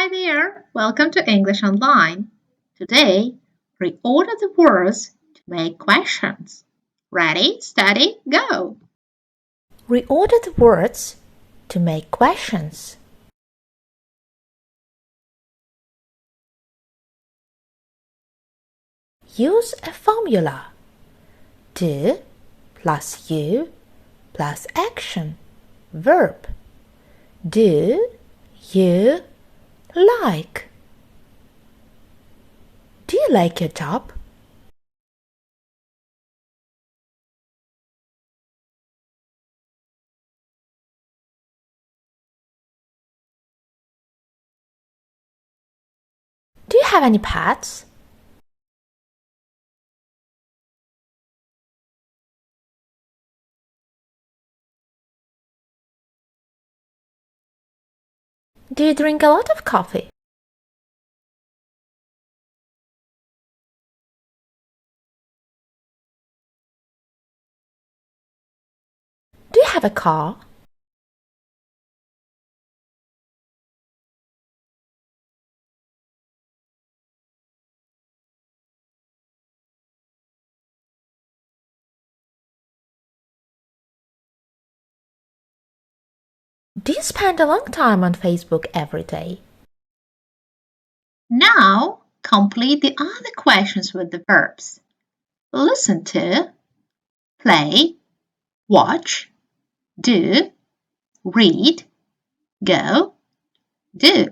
Hi there, welcome to English Online. Today, reorder the words to make questions. Ready, steady, go! Reorder the words to make questions. Use a formula. Do plus you plus action, verb. Do you like? Do you like your job? Do you have any pets? Do you drink a lot of coffee? Do you have a car? Do you spend a long time on Facebook every day? Now, complete the other questions with the verbs. Listen to, play, watch, do, read, go, do.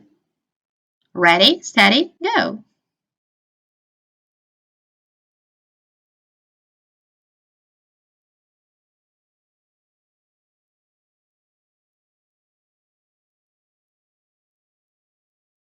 Ready, steady, go!